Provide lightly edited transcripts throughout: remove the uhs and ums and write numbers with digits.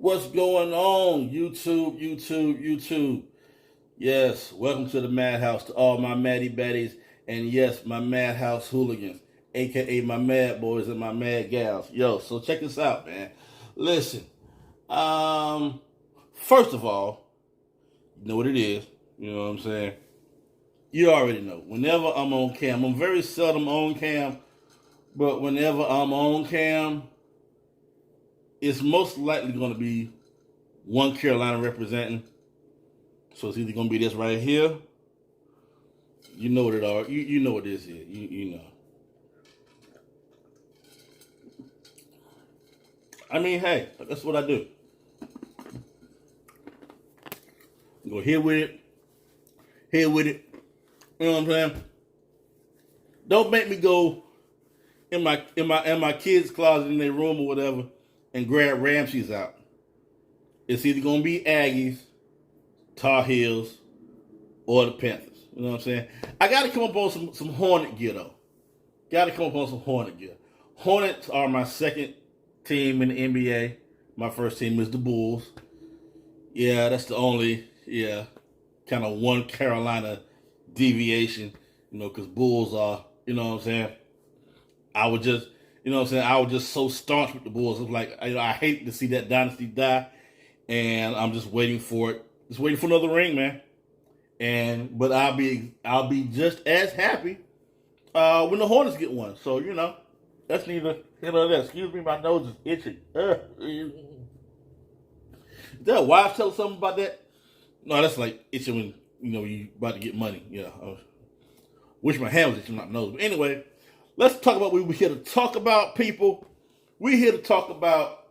What's going on, YouTube? Yes, welcome to the Madhouse, to all my Maddie Baddies, and yes, my Madhouse hooligans, aka my Mad Boys and my Mad Gals. Yo, so check this out, man. Listen, first of all, you know what it is. You know what I'm saying? You already know. Whenever I'm on cam, I'm very seldom on cam, but whenever I'm on cam, it's most likely going to be one Carolina representing. So it's either going to be this right here. You know what it are. You know what this is. You know. I mean, hey, that's what I do. Go here with it. Here with it. You know what I'm saying? Don't make me go in my kids' closet in their room or whatever and grab Ramses out. It's either going to be Aggies, Tar Heels, or the Panthers. You know what I'm saying? I got to come up on some Hornet gear, though. Got to come up on some Hornet gear. Hornets are my second team in the NBA. My first team is the Bulls. Yeah, that's the only, kind of one Carolina deviation, because Bulls are, you know what I'm saying? I was just so staunch with the Bulls. It was like, I hate to see that dynasty die, and I'm just waiting for it. Just waiting for another ring, man. But I'll be just as happy when the Hornets get one. So, that's neither here nor there. Excuse me, my nose is itching. Is that wife tell something about that? No, that's like itching when, you about to get money. Yeah. Wish my hand was itching, not nose. But anyway, let's talk about what we're here to talk about, people. We're here to talk about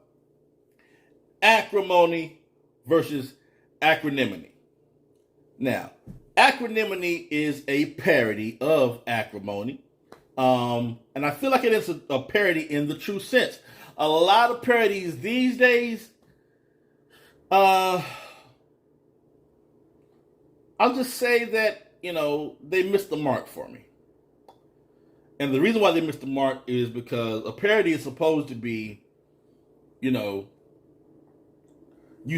Acrimony versus Acronymony. Now, Acronymony is a parody of Acrimony. And I feel like it is a parody in the true sense. A lot of parodies these days, I'll just say that, they missed the mark for me. And the reason why they missed the mark is because a parody is supposed to be, you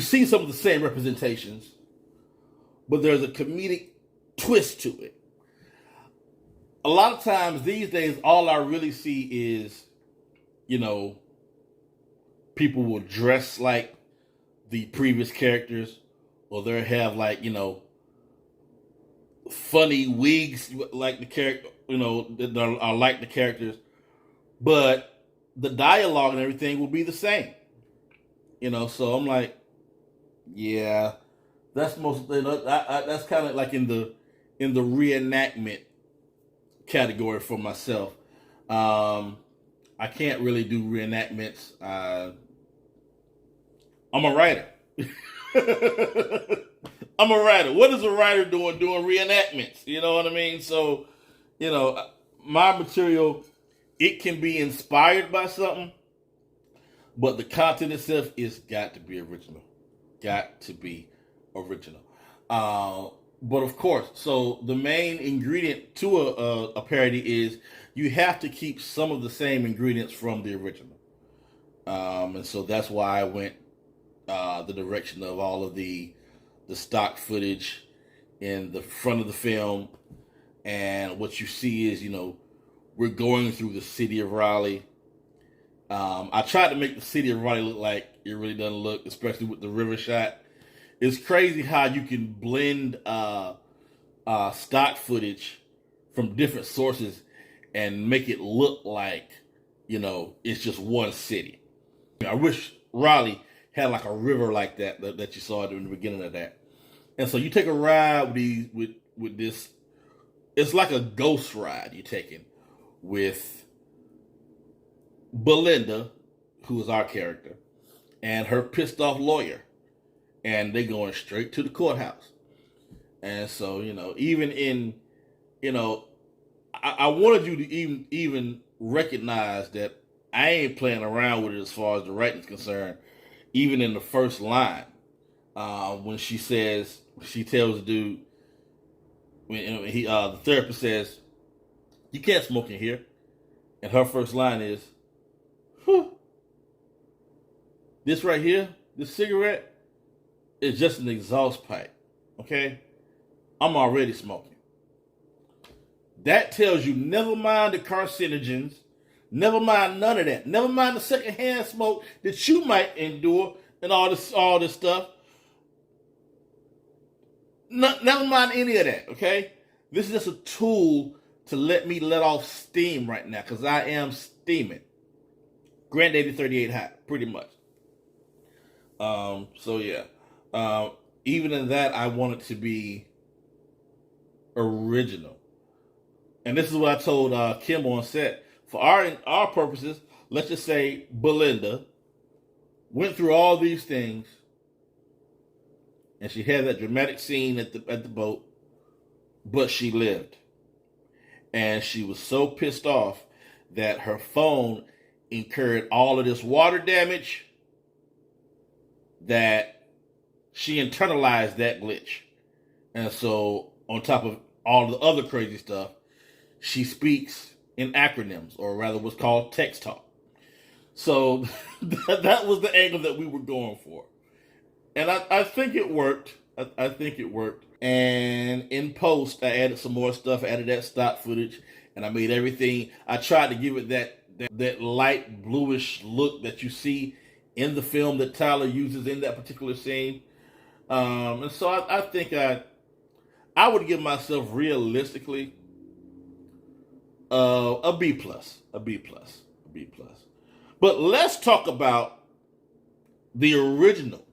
see some of the same representations, but there's a comedic twist to it. A lot of times these days, all I really see is, people will dress like the previous characters, or they'll have funny wigs like the character, that are like the characters, but the dialogue and everything will be the same. So I'm like, yeah, that's that's kind of like in the reenactment category for myself. I can't really do reenactments. I'm a writer. I'm a writer. What is a writer doing reenactments? You know what I mean? So, my material, it can be inspired by something, but the content itself is got to be original. Got to be original. But of course, so the main ingredient to a parody is you have to keep some of the same ingredients from the original. And so that's why I went the direction of all of the stock footage in the front of the film. And what you see is, we're going through the city of Raleigh. I tried to make the city of Raleigh look like it really doesn't look, especially with the river shot. It's crazy how you can blend stock footage from different sources and make it look like, it's just one city. I wish Raleigh had like a river like that you saw during the beginning of that. And so you take a ride with this. It's like a ghost ride you're taking with Belinda, who is our character, and her pissed off lawyer. And they're going straight to the courthouse. And so, even in, I wanted you to even recognize that I ain't playing around with it as far as the writing's concerned. Even in the first line, when she tells the dude, the therapist says, "You can't smoke in here," and her first line is, "Whew, this right here, the cigarette is just an exhaust pipe. Okay? I'm already smoking. That tells you never mind the carcinogens, never mind none of that. Never mind the secondhand smoke that you might endure and all this stuff. Never mind any of that, okay? This is just a tool to let off steam right now, because I am steaming. Granddaddy 38 hot, pretty much. So yeah. Even in that, I want it to be original. And this is what I told Kim on set. For our purposes, let's just say Belinda went through all these things, and she had that dramatic scene at the boat, but she lived. And she was so pissed off that her phone incurred all of this water damage that she internalized that glitch. And so, on top of all the other crazy stuff, she speaks in acronyms, or rather what's called text talk. So that was the angle that we were going for. And I think it worked. I think it worked. And in post, I added some more stuff. I added that stock footage, and I made everything. I tried to give it that light bluish look that you see in the film that Tyler uses in that particular scene. And so I think I would give myself realistically a B plus. But let's talk about the original,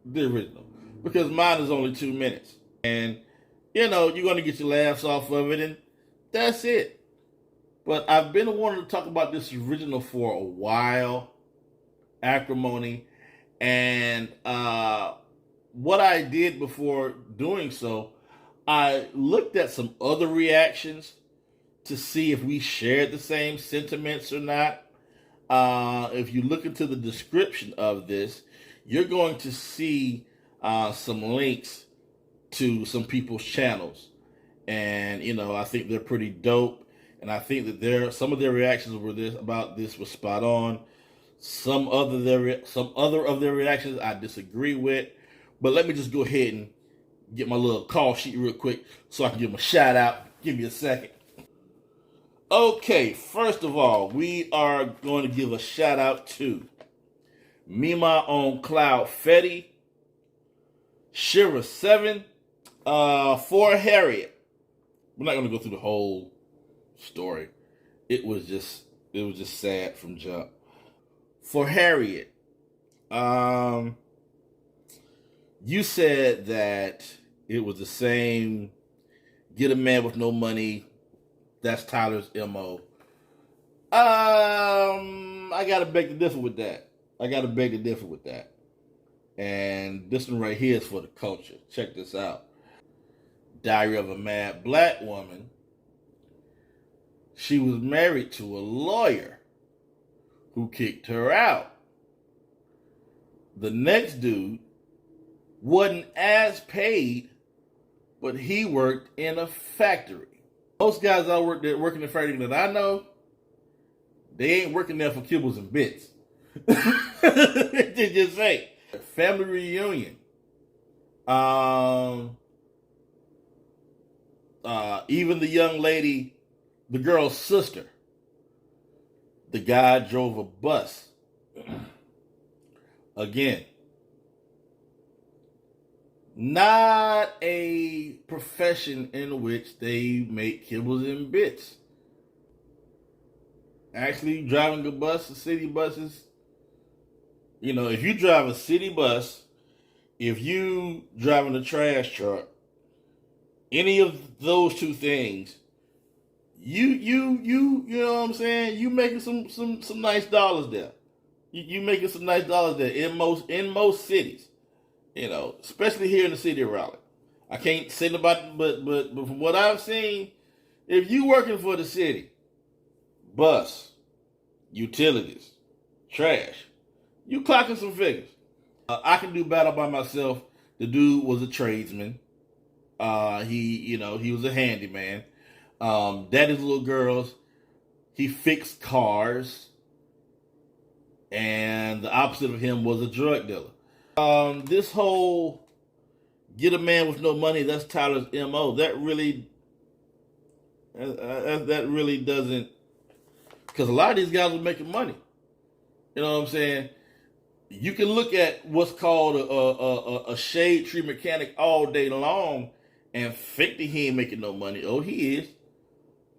because mine is only 2 minutes, and you're going to get your laughs off of it, and that's it. But I've been wanting to talk about this original for a while, Acrimony, and what I did before doing so, I looked at some other reactions to see if we shared the same sentiments or not. If you look into the description of this, you're going to see some links to some people's channels. And, I think they're pretty dope. And I think that some of their reactions about this were spot on. Some other of their reactions I disagree with. But let me just go ahead and get my little call sheet real quick so I can give them a shout out. Give me a second. Okay, first of all, we are going to give a shout out to Mema on Cloud Feti, Shera 7, for Harriet. We're not going to go through the whole story. It was just sad from jump. For Harriet, you said that it was the same get a man with no money. That's Tyler's MO. I gotta beg to differ with that. And this one right here is for the culture. Check this out. Diary of a Mad Black Woman. She was married to a lawyer who kicked her out. The next dude wasn't as paid, but he worked in a factory. Most guys I work in the factory that I know, they ain't working there for kibbles and bits. They just say family reunion. Even the young lady, the girl's sister, the guy drove a bus. Again, not a profession in which they make kibbles and bits. Actually, driving a bus, the city buses, if you drive a city bus, if you driving a trash truck, any of those two things, you know what I'm saying? You making some nice dollars there. You making some nice dollars there in most cities. Especially here in the city of Raleigh. I can't say about it, but from what I've seen, if you working for the city, bus, utilities, trash, you clocking some figures. I can do battle by myself. The dude was a tradesman. He was a handyman. Daddy's little girls, he fixed cars. And the opposite of him was a drug dealer. This whole get a man with no money, that's Tyler's MO. That really doesn't, because a lot of these guys are making money. You know what I'm saying? You can look at what's called a shade tree mechanic all day long and think that he ain't making no money. Oh, he is.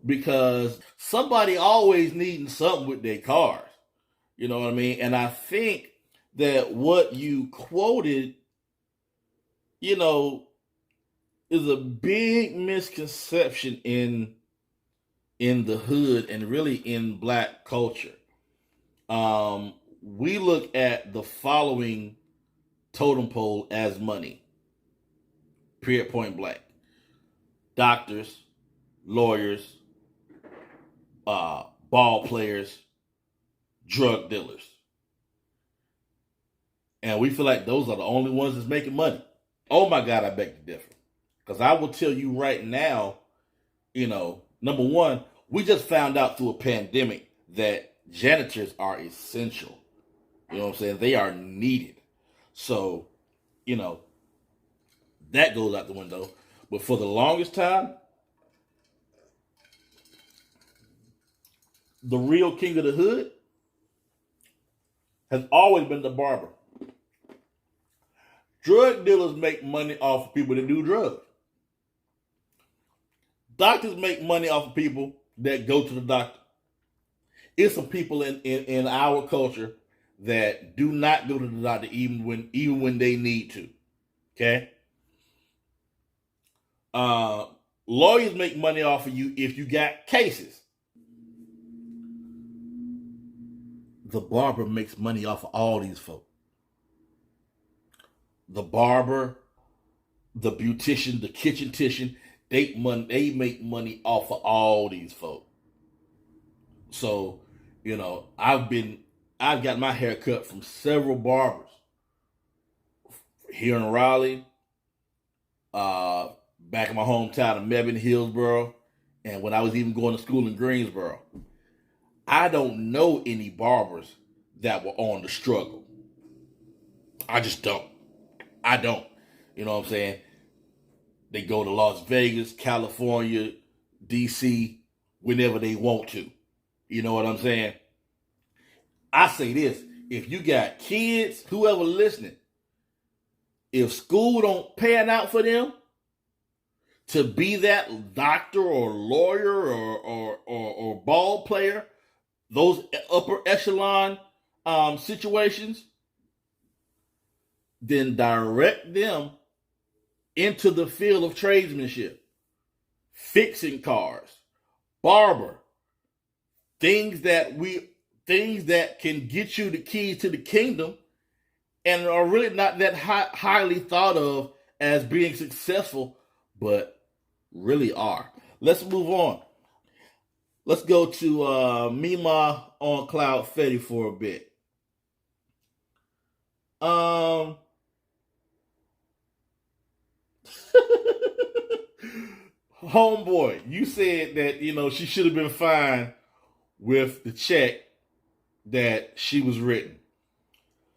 Because somebody always needing something with their cars. You know what I mean? And I think that what you quoted, you know, is a big misconception in the hood and really in black culture. We look at the following totem pole as money. Period, point blank. Doctors, lawyers, ball players, drug dealers. And we feel like those are the only ones that's making money. Oh my God, I beg to differ. Because I will tell you right now, number one, we just found out through a pandemic that janitors are essential. You know what I'm saying? They are needed. So, that goes out the window. But for the longest time, the real king of the hood has always been the barber. Drug dealers make money off of people that do drugs. Doctors make money off of people that go to the doctor. It's some people in our culture that do not go to the doctor even when they need to. Okay? Lawyers make money off of you if you got cases. The barber makes money off of all these folks. The barber, the beautician, the kitchen-tician, they make money off of all these folks. So, I've got my hair cut from several barbers here in Raleigh, back in my hometown of Mebane, Hillsboro, and when I was even going to school in Greensboro. I don't know any barbers that were on the struggle. I just don't. I don't. You know what I'm saying? They go to Las Vegas, California, DC, whenever they want to. You know what I'm saying? I say this. If you got kids, whoever listening, if school don't pan out for them to be that doctor or lawyer or ball player, those upper echelon situations, then direct them into the field of tradesmanship, fixing cars, barber, things that can get you the keys to the kingdom and are really not that highly thought of as being successful, but really are. Let's move on. Let's go to Mema on Cloud Feti for a bit. Homeboy, you said that, she should have been fine with the check that she was written.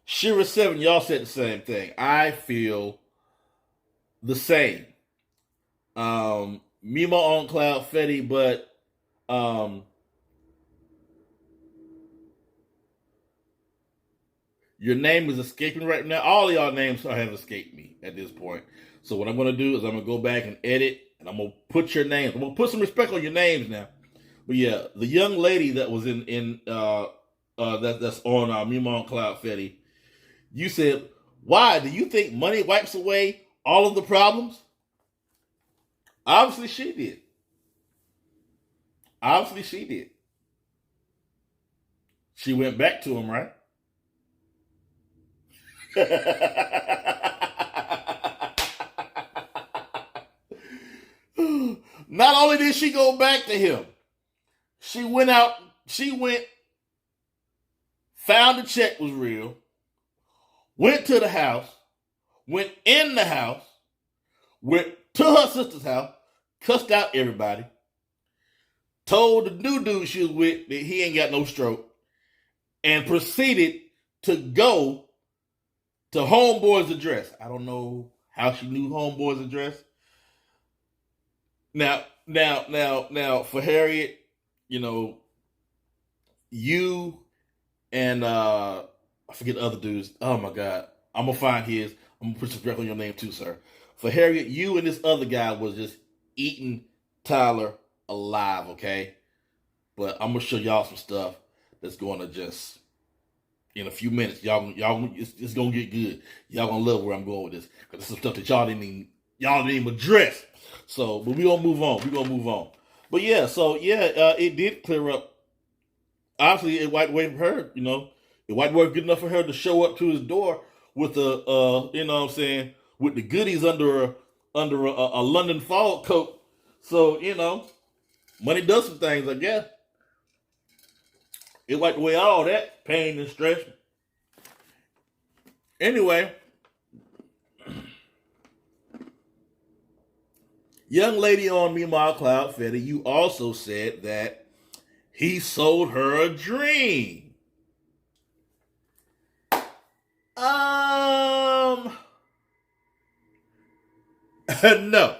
Shera Seven, y'all said the same thing. I feel the same. Mema on Cloud Feti, but your name is escaping right now. All of y'all names have escaped me at this point. So what I'm going to do is I'm going to go back and edit, and I'm going to put your names. I'm going to put some respect on your names now. But yeah, the young lady that was that's on Mema on Cloud Feti, you said, why? Do you think money wipes away all of the problems? Obviously she did. She went back to him, right? Not only did she go back to him, she went, found the check was real, went to the house, went in the house, went to her sister's house, cussed out everybody, told the new dude she was with that he ain't got no stroke, and proceeded to go to Homeboy's address. I don't know how she knew Homeboy's address. Now, for Harriet, you know, you and I forget the other dudes. Oh my God, I'm gonna find his. I'm gonna put some respect on your name too, sir. For Harriet, you and this other guy was just eating Tyler alive, okay? But I'm gonna show y'all some stuff that's gonna just in a few minutes. Y'all, it's gonna get good. Y'all gonna love where I'm going with this because this is stuff that y'all didn't even address. So, but we gonna move on. We gonna move on. But yeah, so yeah, it did clear up. Obviously, it wiped away from her. You know, it wiped away good enough for her to show up to his door with a, you know what I'm saying, with the goodies under a London fog coat. So you know, money does some things, I guess. It wiped away all that pain and stress. Anyway, young lady on Mema Cloud Fetti, you also said that he sold her a dream. No.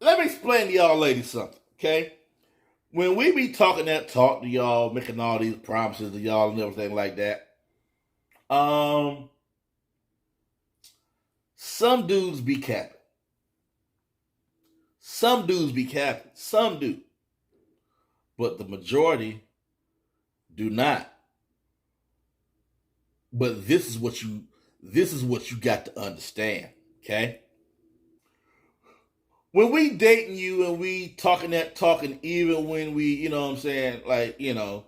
Let me explain to y'all ladies something, okay? When we be talking that talk to y'all, making all these promises to y'all and everything like that, some dudes be capping. Some dudes be capping. Some do. But the majority do not. But this is what you got to understand, okay? When we dating you and we talking that talking, even when we, you know what I'm saying, like, you know,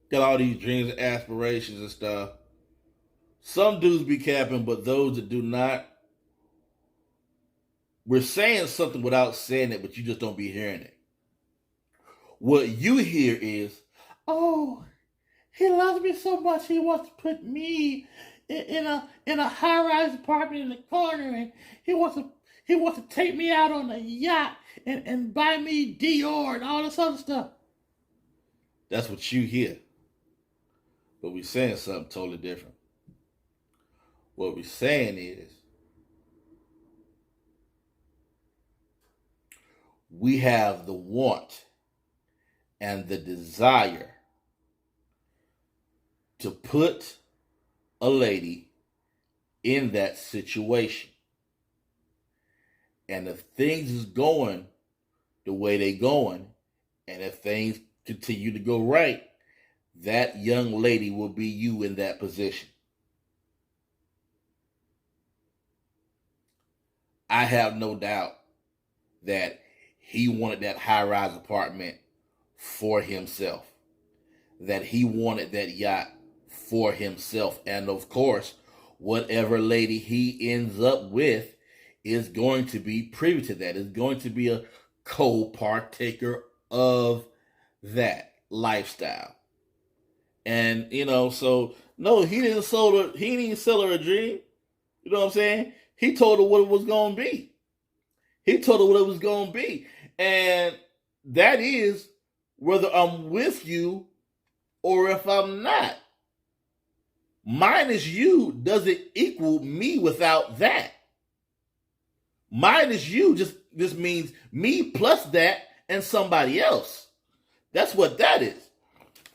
got all these dreams and aspirations and stuff, some dudes be capping, but those that do not, we're saying something without saying it, but you just don't be hearing it. What you hear is, oh, he loves me so much he wants to put me in a high-rise apartment in the corner, and he wants to take me out on a yacht and buy me Dior and all this other stuff. That's what you hear. But we're saying something totally different. What we're saying is, we have the want and the desire to put a lady in that situation. And if things is going the way they going, and if things continue to go right, that young lady will be you in that position. I have no doubt that he wanted that high-rise apartment for himself, that he wanted that yacht for himself. And of course, whatever lady he ends up with is going to be privy to that, is going to be a co-partaker of that lifestyle. And, you know, so, no, he didn't sell her a dream. You know what I'm saying? He told her what it was going to be. He told her what it was going to be. And that is whether I'm with you or if I'm not. Minus you doesn't equal me without that. Minus you just means me plus that and somebody else. That's what that is.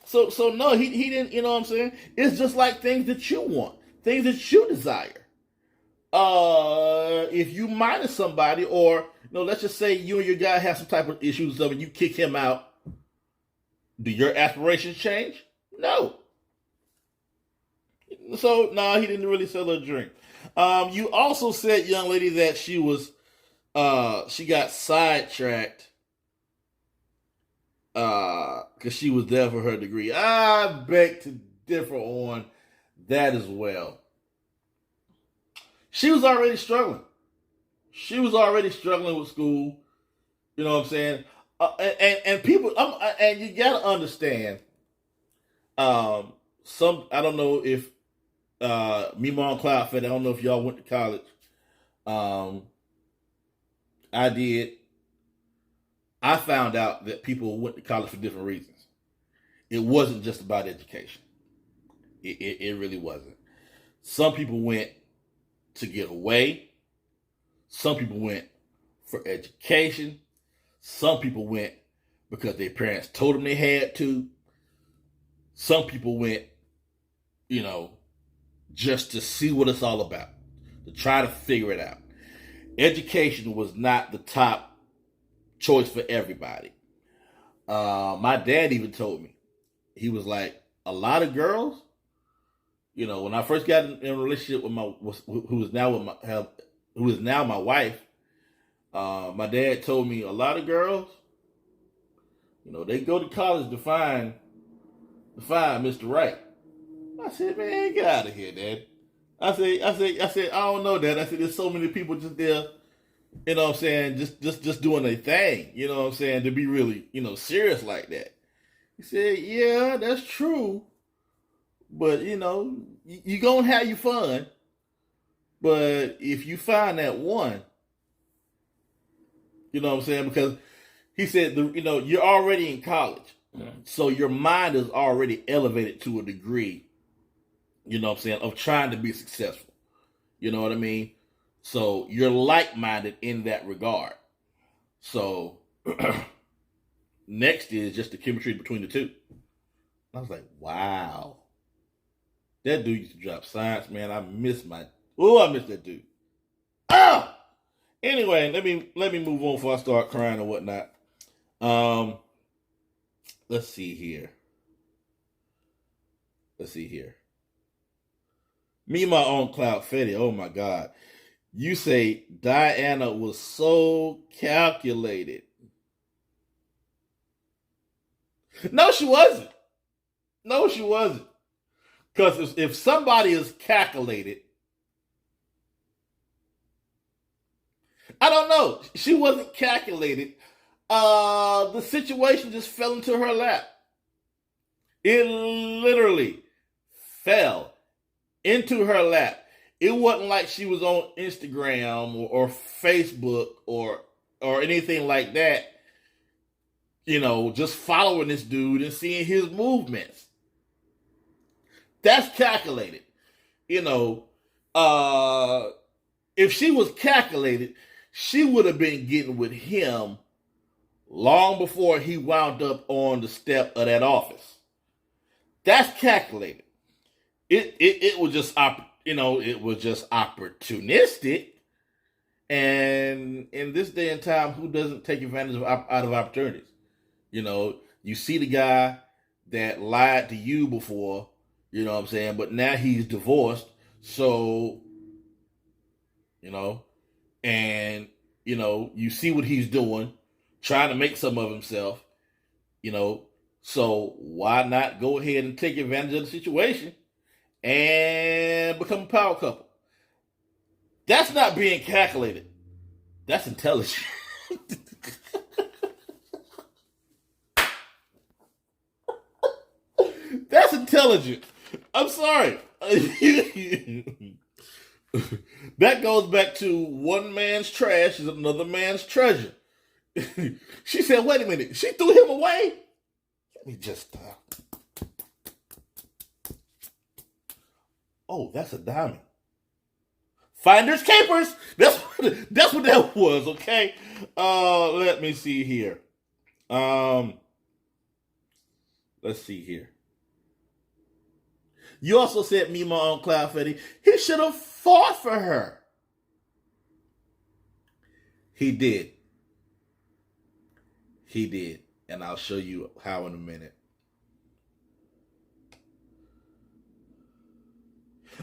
So no, he didn't, you know what I'm saying? It's just like things that you want, things that you desire. If you minus somebody, or let's just say you and your guy have some type of issues or something, you kick him out, do your aspirations change? No. So no, he didn't really sell her a drink. You also said, young lady, that she got sidetracked because she was there for her degree. I beg to differ on that as well. She was already struggling. She was already struggling with school. You know what I'm saying? And people, and you gotta understand. I don't know if Mema on Cloud Fetti, I don't know if y'all went to college. I did. I found out that people went to college for different reasons. It wasn't just about education. It really wasn't. Some people went to get away. Some people went for education. Some people went because their parents told them they had to. Some people went, just to see what it's all about, to try to figure it out. Education was not the top choice for everybody. My dad even told me, he was like, a lot of girls, when I first got in a relationship with who is now my wife, my dad told me a lot of girls, they go to college to find Mr. Right. I said, man, get out of here, Dad. I said, I don't know, Dad. I said, there's so many people just there, just doing their thing, to be really, serious like that. He said, yeah, that's true. But, you're going to have your fun. But if you find that one, because he said, you're already in college. So your mind is already elevated to a degree, of trying to be successful. You know what I mean? So you're like-minded in that regard. So next is just the chemistry between the two. I was like, wow. That dude used to drop science, man. I miss that dude. Ah! Anyway, let me move on before I start crying or whatnot. Let's see here. Mema on Cloud Fetti. Oh my God. You say Diana was so calculated. No, she wasn't. Because if somebody is calculated, I don't know. She wasn't calculated. The situation just fell into her lap. It literally fell into her lap. It wasn't like she was on Instagram or Facebook or anything like that, just following this dude and seeing his movements. That's calculated. If she was calculated, she would have been getting with him long before he wound up on the step of that office. That's calculated. It was just opportunistic. And in this day and time, who doesn't take advantage out of opportunities? You see the guy that lied to you before, but now he's divorced. So, and, you see what he's doing, trying to make some of himself, so why not go ahead and take advantage of the situation and become a power couple? That's not being calculated. That's intelligent. That's intelligent. I'm sorry. That goes back to one man's trash is another man's treasure. She said, wait a minute. She threw him away? Let me just... Oh, that's a diamond. Finders keepers. That's what that was, okay? Let me see here. Let's see here. You also said Mema on Cloud Fetti. He should have fought for her. He did. And I'll show you how in a minute.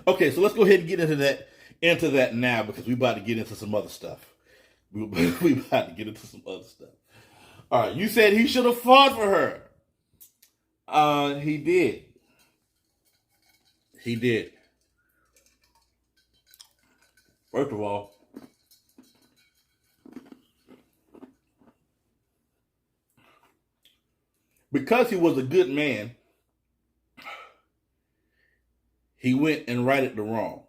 Okay, so let's go ahead and get into that now, because we're about to get into some other stuff. All right, you said he should have fought for her. He did. First of all, because he was a good man, he went and righted the wrong.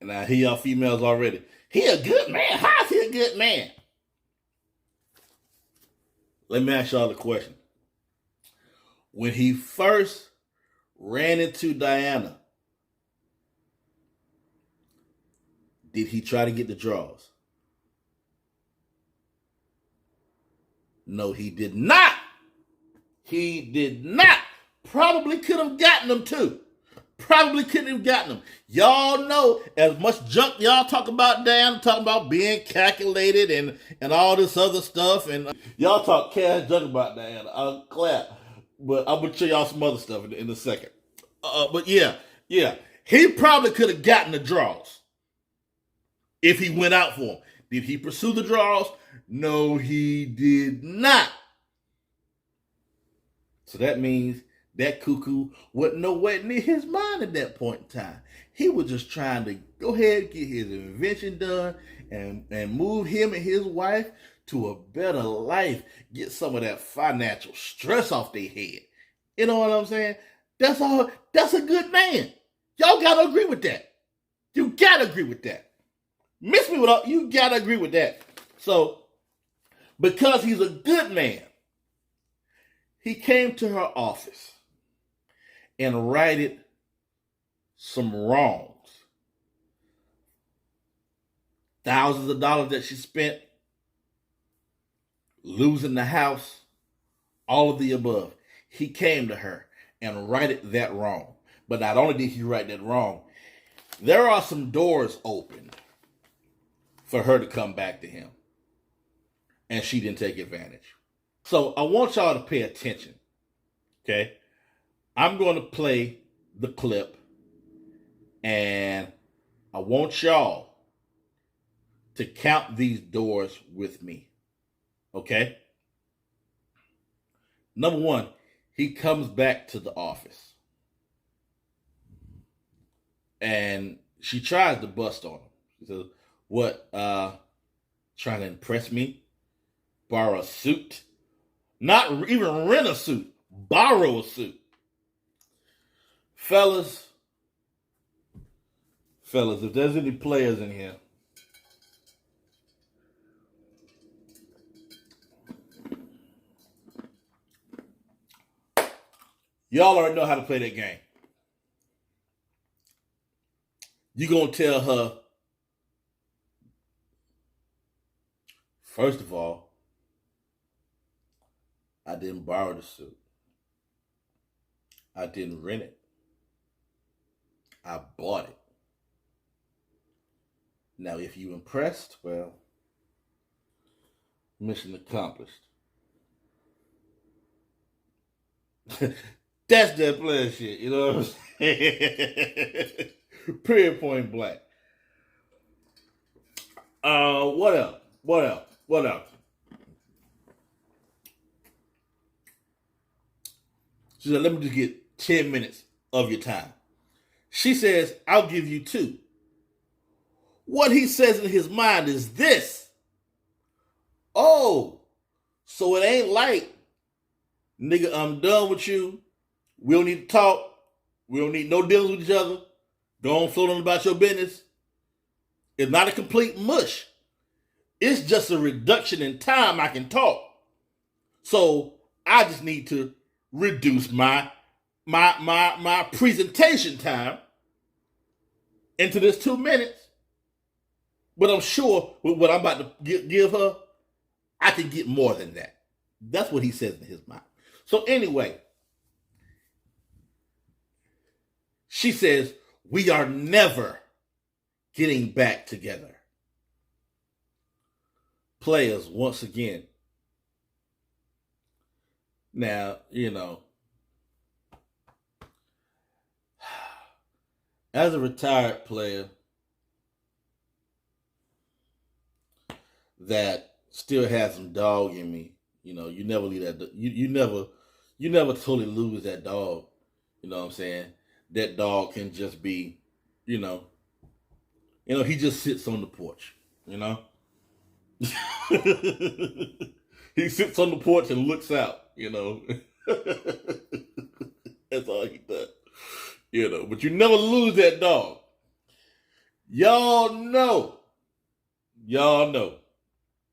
And I hear y'all females already. He a good man. How's he a good man? Let me ask y'all a question. When he first ran into Diana, Did he try to get the draws? No, he did not. He did not. Probably could have gotten them too. Probably couldn't have gotten them. Y'all know as much junk y'all talk about Dan, talking about being calculated and all this other stuff, and y'all talk cash junk about Dan. I'll clap. But I'm gonna show y'all some other stuff in a second. But yeah. He probably could have gotten the draws if he went out for them. Did he pursue the draws? No, he did not. So that means that cuckoo wasn't nowhere near his mind at that point in time. He was just trying to go ahead and get his invention done and move him and his wife to a better life. Get some of that financial stress off their head. You know what I'm saying? That's all. That's a good man. Y'all gotta agree with that. You gotta agree with that. Miss me with all, you gotta agree with that. So, because he's a good man, he came to her office and righted some wrongs. Thousands of dollars that she spent, losing the house, all of the above. He came to her and righted that wrong. But not only did he right that wrong, there are some doors open for her to come back to him. And she didn't take advantage. So I want y'all to pay attention. Okay? I'm going to play the clip. And I want y'all to count these doors with me. Okay? Number one, he comes back to the office. And she tries to bust on him. She says, what, trying to impress me? Borrow a suit? Not even rent a suit. Borrow a suit. Fellas, if there's any players in here, y'all already know how to play that game. You're going to tell her, first of all, I didn't borrow the suit. I didn't rent it. I bought it. Now, if you impressed, well, mission accomplished. That's that player shit, you know what I'm saying? Period, point blank. What else? She said, let me just get 10 minutes of your time. She says, I'll give you 2. What he says in his mind is this. Oh, so it ain't like, nigga, I'm done with you. We don't need to talk. We don't need no dealings with each other. Don't float on about your business. It's not a complete mush. It's just a reduction in time I can talk. So I just need to reduce my presentation time into this 2 minutes. But I'm sure with what I'm about to give her, I can get more than that. That's what he says in his mind. So anyway, she says, we are never getting back together. Players, once again. Now, you know, as a retired player that still has some dog in me, you know, you never leave that. You never totally lose that dog. You know what I'm saying? That dog can just be, you know, he just sits on the porch, you know. He sits on the porch and looks out, you know. That's all he does, you know. But you never lose that dog. Y'all know